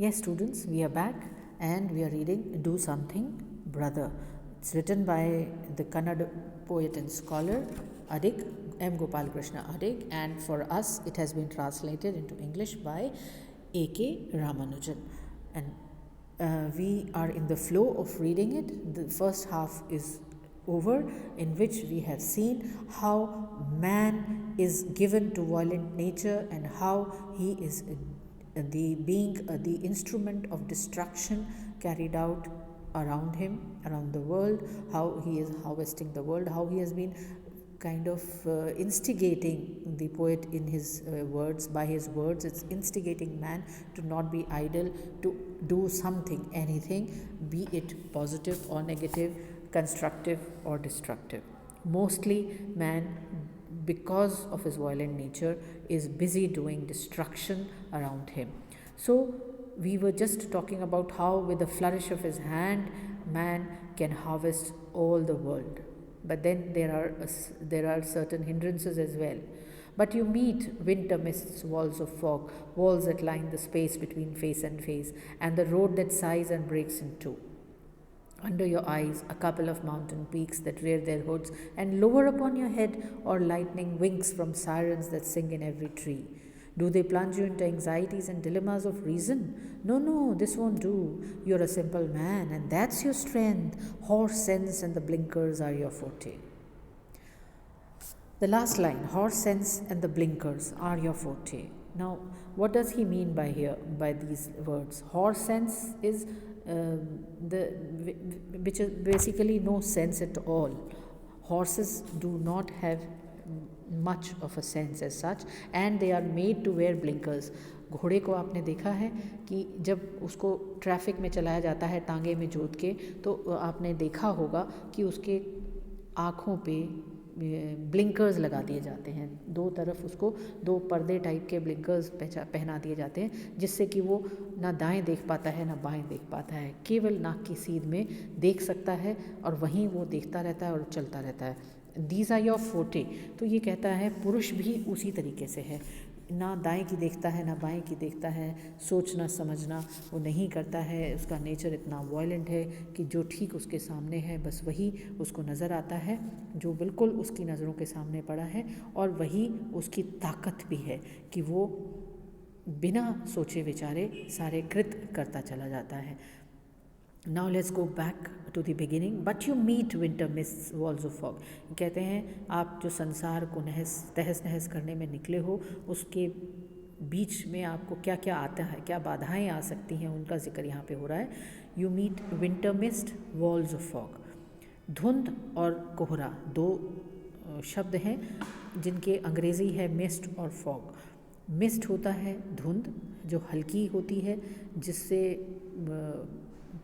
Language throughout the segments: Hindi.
Yes, students, we are back and we are reading Do Something, Brother. It's written by the Kannada poet and scholar Adik, M. Gopalakrishna Adik, and for us it has been translated into English by A.K. Ramanujan. And we are in the flow of reading it. The first half is over, in which we have seen how man is given to violent nature and how he is the instrument of destruction carried out around him, around the world, how he is harvesting the world, how he has been kind of instigating, the poet in his words, by his words, it's instigating man to not be idle, to do something, anything, be it positive or negative, constructive or destructive. Mostly man, because of his violent nature, is busy doing destruction around him. So we were just talking about how with a flourish of his hand man can harvest all the world, but then there are certain hindrances as well. But you meet winter mists, walls of fog, walls that line the space between face and face, and the road that sighs and breaks in two. Under your eyes, a couple of mountain peaks that rear their hoods, and lower upon your head are lightning winks from sirens that sing in every tree. Do they plunge you into anxieties and dilemmas of reason? No, no, this won't do. You're a simple man, and that's your strength. Horse sense and the blinkers are your forte. The last line, horse sense and the blinkers are your forte. Now, what does he mean by here, by these words? Horse sense is which is basically no sense at all. Horses do not have much of a sense as such, and they are made to wear blinkers. घोड़े को आपने देखा है कि जब उसको ट्रैफिक में चलाया जाता है टांगे में जोत के, तो आपने देखा होगा कि उसके आँखों पे ब्लिंकर्स लगा दिए जाते हैं, दो तरफ उसको दो पर्दे टाइप के ब्लिंकर्स पहना दिए जाते हैं, जिससे कि वो ना दाएं देख पाता है ना बाएं देख पाता है, केवल नाक की सीध में देख सकता है और वहीं वो देखता रहता है और चलता रहता है. दीज आर योर फोटे. तो ये कहता है पुरुष भी उसी तरीके से है, ना दाएं की देखता है ना बाएं की देखता है, सोचना समझना वो नहीं करता है. उसका नेचर इतना वायलेंट है कि जो ठीक उसके सामने है बस वही उसको नज़र आता है, जो बिल्कुल उसकी नज़रों के सामने पड़ा है, और वही उसकी ताकत भी है कि वो बिना सोचे विचारे सारे कृत्य करता चला जाता है. Now let's go back to the beginning. But you meet winter mists, walls of fog. कहते हैं आप जो संसार को तहस नहस करने में निकले हो, उसके बीच में आपको क्या क्या आता है, क्या बाधाएं आ सकती हैं, उनका जिक्र यहाँ पे हो रहा है. You meet winter mist, walls of fog. धुंध और कोहरा दो शब्द हैं जिनके अंग्रेज़ी है मिस्ट और फॉग. मिस्ट होता है धुंध जो हल्की होती है, जिससे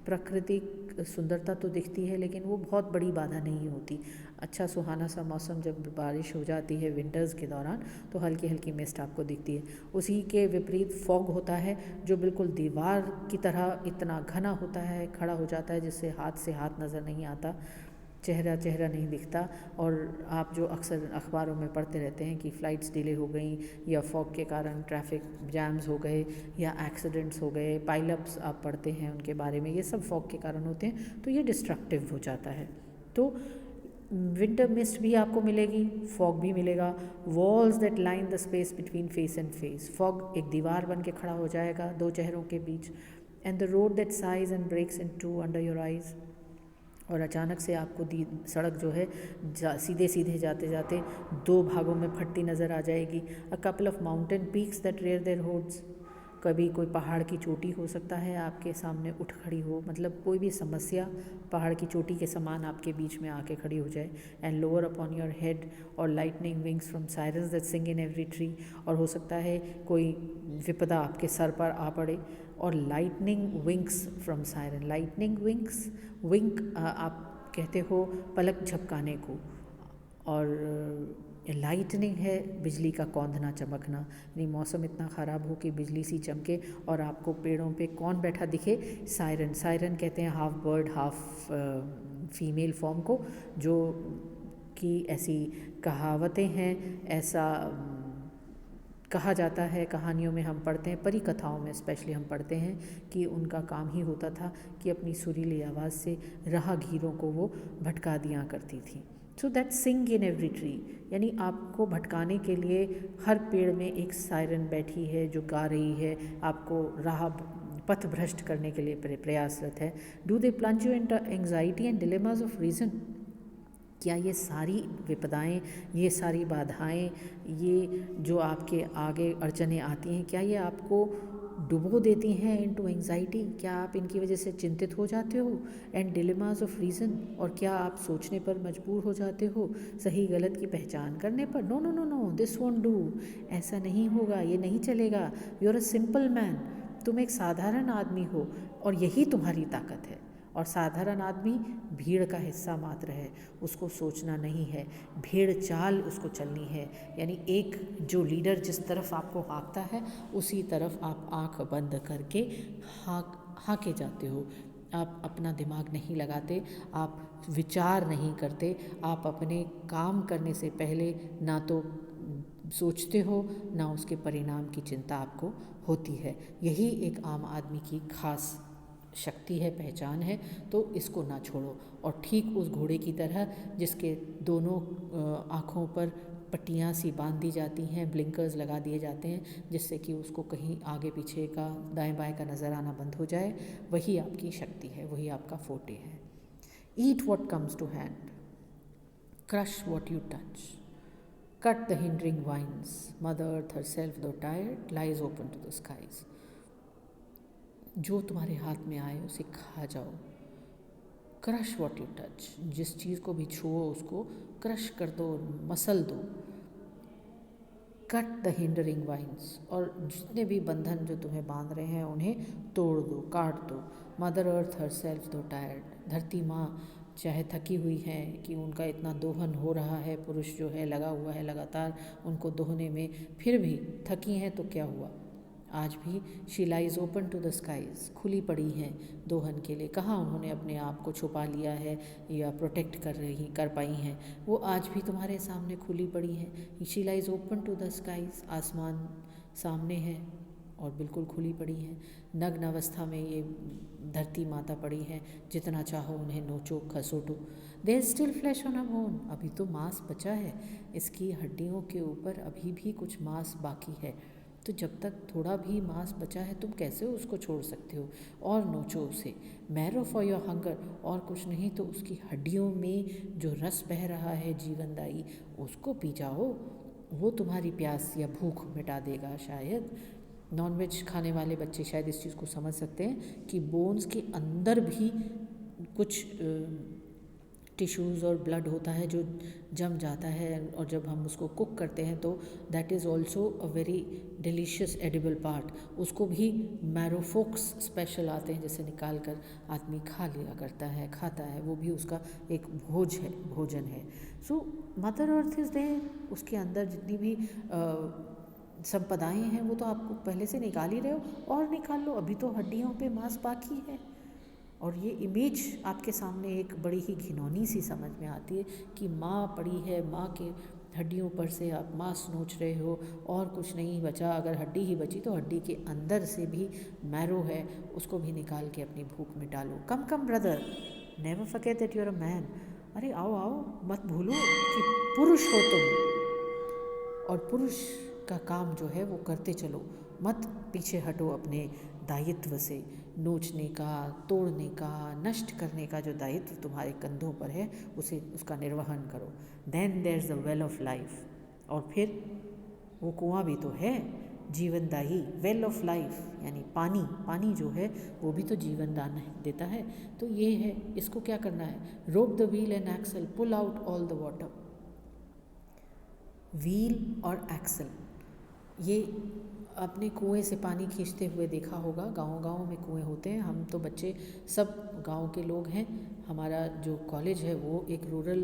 प्राकृतिक सुंदरता तो दिखती है लेकिन वो बहुत बड़ी बाधा नहीं होती. अच्छा सुहाना सा मौसम जब बारिश हो जाती है विंटर्स के दौरान, तो हल्की हल्की मिस्ट आपको दिखती है. उसी के विपरीत फॉग होता है जो बिल्कुल दीवार की तरह इतना घना होता है, खड़ा हो जाता है, जिससे हाथ से हाथ नज़र नहीं आता, चेहरा नहीं दिखता. और आप जो अक्सर अखबारों में पढ़ते रहते हैं कि फ़्लाइट्स डिले हो गई, या फॉग के कारण ट्रैफिक जैम्स हो गए, या एक्सीडेंट्स हो गए, पाइलअप्स आप पढ़ते हैं उनके बारे में, ये सब फॉग के कारण होते हैं, तो ये डिस्ट्रक्टिव हो जाता है. तो विंटर मिस्ट भी आपको मिलेगी, फॉग भी मिलेगा. Walls that line the space between face and face. Fog एक दीवार बन के खड़ा हो जाएगा दो चेहरों के बीच. And the road that sighs and breaks in two under your eyes. और अचानक से आपको सड़क जो है सीधे सीधे जाते जाते दो भागों में फटती नज़र आ जाएगी. A couple of mountain peaks that rear their hoods. कभी कोई पहाड़ की चोटी हो सकता है आपके सामने उठ खड़ी हो, मतलब कोई भी समस्या पहाड़ की चोटी के समान आपके बीच में आके खड़ी हो जाए. And lower upon your head और lightning wings from sirens that sing in every tree. और हो सकता है कोई विपदा आपके सर पर आ पड़े. और lightning wings from siren. Lightning wings, wink आप कहते हो पलक झपकाने को, और लाइटनिंग है बिजली का कौंधना चमकना. यानी मौसम इतना ख़राब हो कि बिजली सी चमके और आपको पेड़ों पे कौन बैठा दिखे, सायरन. सायरन कहते हैं half bird half female form को, जो कि ऐसी कहावतें हैं, ऐसा कहा जाता है, कहानियों में हम पढ़ते हैं, परी कथाओं में स्पेशली हम पढ़ते हैं कि उनका काम ही होता था कि अपनी सुरीली आवाज़ से राहगीरों को वो भटका दिया करती थी। So that sing in every tree, यानी आपको भटकाने के लिए हर पेड़ में एक सायरन बैठी है जो गा रही है, आपको राह पथ भ्रष्ट करने के लिए प्रयासरत है। Do they plunge you into anxiety and dilemmas of reason, क्या ये सारी विपदाएं, ये सारी बाधाएं, ये जो आपके आगे अड़चनें आती हैं, क्या ये आपको डुबो देती हैं इनटू एंग्जाइटी? क्या आप इनकी वजह से चिंतित हो जाते हो? एंड डिलेमास ऑफ रीज़न, और क्या आप सोचने पर मजबूर हो जाते हो सही गलत की पहचान करने पर? No no no no, this won't do, ऐसा नहीं होगा, ये नहीं चलेगा। You are a simple man, तुम एक साधारण आदमी हो और यही तुम्हारी ताकत है। और साधारण आदमी भीड़ का हिस्सा मात्र है, उसको सोचना नहीं है, भेड़ चाल उसको चलनी है। यानी एक जो लीडर जिस तरफ आपको हाँकता है उसी तरफ आप आँख बंद करके हाँके जाते हो। आप अपना दिमाग नहीं लगाते, आप विचार नहीं करते, आप अपने काम करने से पहले ना तो सोचते हो ना उसके परिणाम की चिंता आपको होती है। यही एक आम आदमी की खास शक्ति है, पहचान है। तो इसको ना छोड़ो। और ठीक उस घोड़े की तरह जिसके दोनों आँखों पर पट्टियाँ सी बांध दी जाती हैं, ब्लिंकर्स लगा दिए जाते हैं जिससे कि उसको कहीं आगे पीछे का दाएं बाएं का नज़र आना बंद हो जाए, वही आपकी शक्ति है, वही आपका फोटे है। Eat what comes to hand, crush what you touch, cut the hindering vines, mother earth herself though tired lies open to the skies। जो तुम्हारे हाथ में आए उसे खा जाओ। क्रश वॉट यू टच, जिस चीज़ को भी छुओ उसको क्रश कर दो, मसल दो। कट द हिंडरिंग वाइन्स, और जितने भी बंधन जो तुम्हें बांध रहे हैं उन्हें तोड़ दो, काट दो। Mother earth herself though tired, धरती माँ चाहे थकी हुई हैं कि उनका इतना दोहन हो रहा है, पुरुष जो है लगा हुआ है लगातार उनको दोहने में, फिर भी थकी हैं तो क्या हुआ, आज भी she lies open to the skies, खुली पड़ी हैं दोहन के लिए। कहाँ उन्होंने अपने आप को छुपा लिया है या प्रोटेक्ट कर पाई हैं, वो आज भी तुम्हारे सामने खुली पड़ी हैं। She lies open to the skies, आसमान सामने है और बिल्कुल खुली पड़ी हैं। नग्न अवस्था में ये धरती माता पड़ी हैं, जितना चाहो उन्हें नोचो खसोटो। There still flesh on a bone, अभी तो मांस बचा है, इसकी हड्डियों के ऊपर अभी भी कुछ मांस बाकी है। तो जब तक थोड़ा भी मांस बचा है तुम कैसे उसको छोड़ सकते हो? और नोचो उसे। मैरो फॉर योर हंगर, और कुछ नहीं तो उसकी हड्डियों में जो रस बह रहा है जीवनदायी, उसको पी जाओ, वो तुम्हारी प्यास या भूख मिटा देगा शायद। नॉनवेज खाने वाले बच्चे शायद इस चीज़ को समझ सकते हैं कि बोन्स के अंदर भी कुछ टिश्यूज़ और ब्लड होता है जो जम जाता है, और जब हम उसको कुक करते हैं तो that is also a very delicious edible part. उसको भी मैरोफोक्स स्पेशल आते हैं जैसे निकाल कर आदमी खा लिया करता है, खाता है, वो भी उसका एक भोजन है। सो मदर अर्थ इज़ देयर, उसके अंदर जितनी भी संपदाएं हैं वो तो आपको पहले से निकाल ही रहे हो, और निकाल लो, अभी तो हड्डियों पे मांस बाकी है। और ये इमेज आपके सामने एक बड़ी ही घिनौनी सी समझ में आती है कि माँ पड़ी है, माँ के हड्डियों पर से आप मांस नोच रहे हो और कुछ नहीं बचा। अगर हड्डी ही बची तो हड्डी के अंदर से भी मैरो है, उसको भी निकाल के अपनी भूख मिटा लो। Come come brother, never forget that you are a man. अरे आओ आओ, मत भूलो कि पुरुष हो तुम, और पुरुष का काम जो है वो करते चलो, मत पीछे हटो अपने दायित्व से। नोचने का, तोड़ने का, नष्ट करने का जो दायित्व तुम्हारे कंधों पर है उसे उसका निर्वहन करो। Then there is the well of life, और फिर वो कुआं भी तो है जीवनदायी, वेल ऑफ लाइफ, यानी पानी जो है वो भी तो जीवन दान देता है। तो ये है, इसको क्या करना है, rock the wheel and axle, pull out all the water. Wheel और एक्सल, ये अपने कुएं से पानी खींचते हुए देखा होगा, गाँव में कुएं होते हैं। हम तो बच्चे सब गांव के लोग हैं। हमारा जो कॉलेज है वो एक रूरल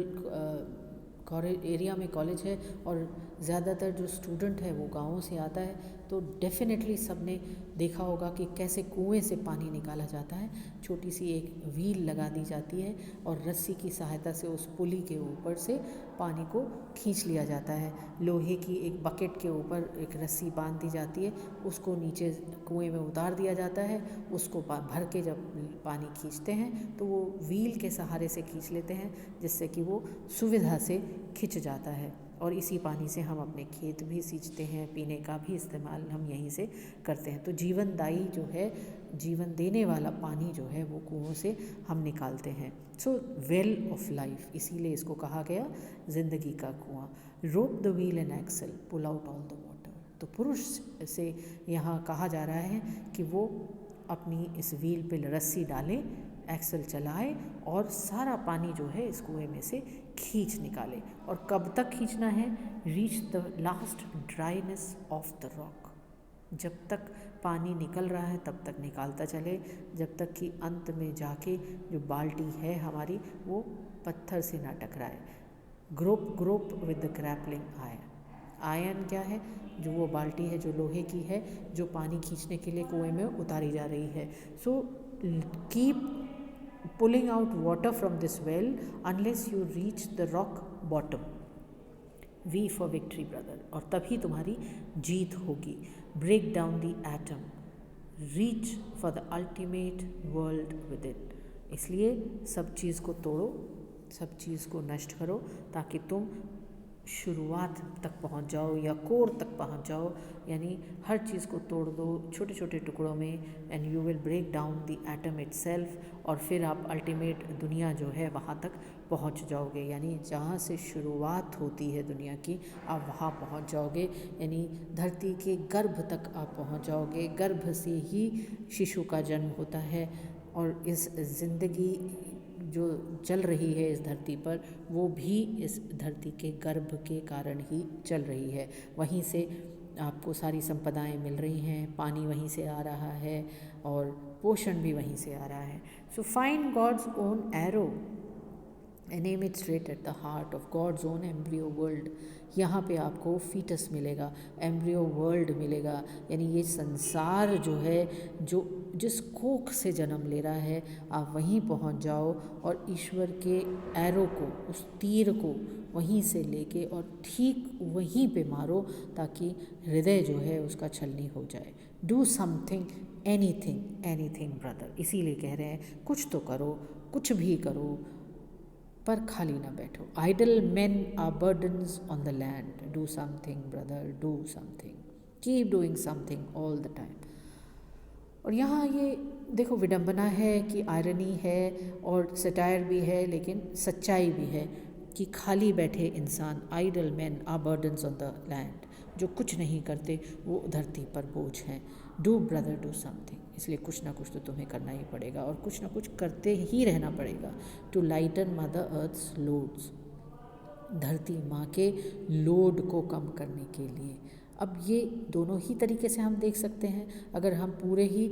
एरिया में कॉलेज है, और ज़्यादातर जो स्टूडेंट है वो गाँवों से आता है। तो डेफिनेटली सबने देखा होगा कि कैसे कुएं से पानी निकाला जाता है। छोटी सी एक व्हील लगा दी जाती है और रस्सी की सहायता से उस पुली के ऊपर से पानी को खींच लिया जाता है। लोहे की एक बकेट के ऊपर एक रस्सी बांध दी जाती है, उसको नीचे कुएं में उतार दिया जाता है। उसको भर के जब पानी खींचते हैं तो वो व्हील के सहारे से खींच लेते हैं, जिससे कि वो सुविधा से खिंच जाता है। और इसी पानी से हम अपने खेत भी सींचते हैं, पीने का भी इस्तेमाल हम यहीं से करते हैं। तो जीवनदायी जो है, जीवन देने वाला पानी जो है वो कुओं से हम निकालते हैं। सो वेल ऑफ लाइफ, इसीलिए इसको कहा गया ज़िंदगी का कुआं। Rope the wheel and axle, pull out all the water. तो पुरुष से यहाँ कहा जा रहा है कि वो अपनी इस व्हील पे रस्सी डालें, एक्सल चलाए और सारा पानी जो है इस कुएं में से खींच निकाले। और कब तक खींचना है? Reach the last dryness of the rock. जब तक पानी निकल रहा है तब तक निकालता चले, जब तक कि अंत में जाके जो बाल्टी है हमारी वो पत्थर से ना टकराए। Grope grope with the grappling ion. Ion क्या है? जो वो बाल्टी है जो लोहे की है, जो पानी खींचने के लिए कुएं में उतारी जा रही है। So keep pulling out water from this well unless you reach the rock bottom. V for victory brother, और तभी तुम्हारी जीत होगी। Break down the atom, reach for the ultimate world within. इसलिए सब चीज़ को तोड़ो, सब चीज़ को नष्ट करो, ताकि तुम शुरुआत तक पहुंच जाओ या कोर तक पहुंच जाओ। यानी हर चीज़ को तोड़ दो छोटे छोटे टुकड़ों में, and you will break down the atom itself, और फिर आप अल्टीमेट दुनिया जो है वहाँ तक पहुँच जाओगे। यानी जहाँ से शुरुआत होती है दुनिया की, आप वहाँ पहुँच जाओगे। यानी धरती के गर्भ तक आप पहुँच जाओगे। गर्भ से ही शिशु का जन्म होता है, और इस ज़िंदगी जो चल रही है इस धरती पर, वो भी इस धरती के गर्भ के कारण ही चल रही है। वहीं से आपको सारी संपदाएं मिल रही हैं, पानी वहीं से आ रहा है और पोषण भी वहीं से आ रहा है। So find God's own arrow and aim it straight at the heart of God's own embryo world. यहाँ पे आपको फीटस मिलेगा, एम्ब्रियो वर्ल्ड मिलेगा। यानी ये संसार जो है, जो जिस कोख से जन्म ले रहा है, आप वहीं पहुँच जाओ और ईश्वर के एरो को, उस तीर को वहीं से लेके और ठीक वहीं पे मारो, ताकि हृदय जो है उसका छलनी हो जाए। Do something, anything anything brother. इसीलिए कह रहे हैं कुछ तो करो, कुछ भी करो, पर खाली ना बैठो। Idle man are burdens on the land. Do something brother, do something, keep doing something all the time. और यहाँ ये देखो विडंबना है कि आयरनी है और सटायर भी है, लेकिन सच्चाई भी है कि खाली बैठे इंसान, idle man are burdens on the land, जो कुछ नहीं करते वो धरती पर बोझ हैं। डू ब्रदर डू समथिंग, इसलिए कुछ ना कुछ तो तुम्हें करना ही पड़ेगा और कुछ ना कुछ करते ही रहना पड़ेगा। To lighten mother earth's loads, धरती माँ के लोड को कम करने के लिए। अब ये दोनों ही तरीके से हम देख सकते हैं। अगर हम पूरे ही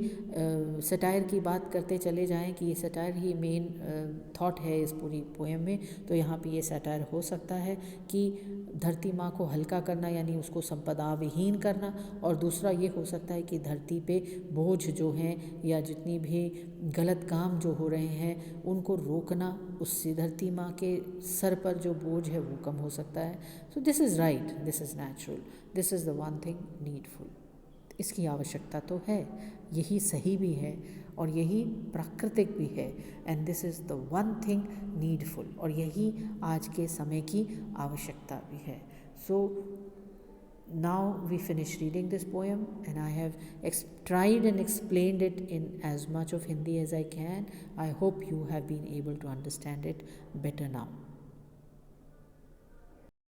सटायर की बात करते चले जाएं कि ये सटायर ही मेन थॉट है इस पूरी पोएम में, तो यहाँ पे ये सटायर हो सकता है कि धरती माँ को हल्का करना, यानी उसको संपदा विहीन करना। और दूसरा ये हो सकता है कि धरती पे बोझ जो हैं या जितनी भी गलत काम जो हो रहे हैं उनको रोकना, उससे धरती माँ के सर पर जो बोझ है वो कम हो सकता है। So this is right, this is natural, this is the one thing needful. इसकी आवश्यकता तो है, यही सही भी है और यही प्राकृतिक भी है। And this is the one thing needful, और यही आज के समय की आवश्यकता भी है। सो now we finish reading this poem, and I have tried and explained it in as much of Hindi as I can. I hope you have been able to understand it better now.